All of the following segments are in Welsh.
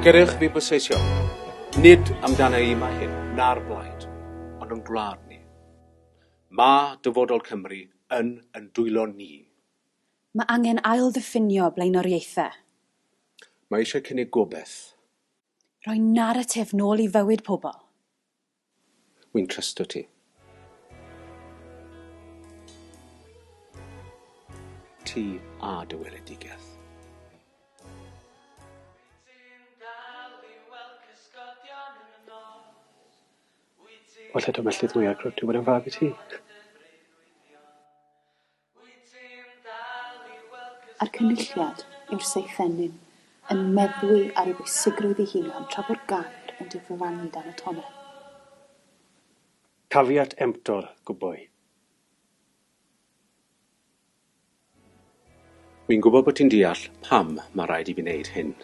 Gyrwch fi bwysleisio, nid amdana i mae hyn, na'r blaid, ond yn gwlad ni. Mae dyfodol Cymru yn dwylo ni. Mae angen ail ddiffinio blaenoriaethau. Mae eisiau cynnig gobeith. Rhoi naratif nôl i fywyd pobl. Wy'n trysto ti. Ti a dy weledigaeth. Falle dy mellid mwyaf grwt i bod yn fab i ti. A'r cynulliad yw'r seithenyn yn meddwi ar ei bwysigrwydd ei hunan tra bod gair yn diflannu dan y tonau. Cafiat emptor, gwbwy. Wi'n gwybod bod ti'n deall pam mae rhaid i fi wneud hyn.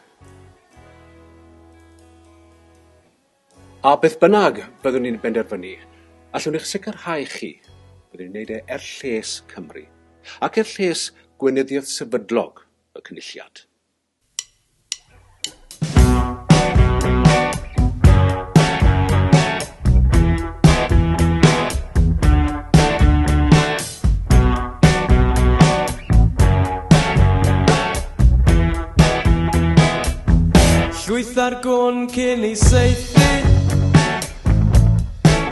A beth bynnag byddwn ni'n benderfynu, allwn eich sicrhau chi byddwn ni'n gwneud e lles Cymru, ac lles gweinyddiaeth sefydlog y cynulliad. Llwyth ar gwn cyn ei seithi,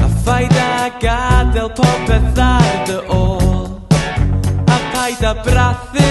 a phaid a gadael popeth ar dy ôl, a paid a brathu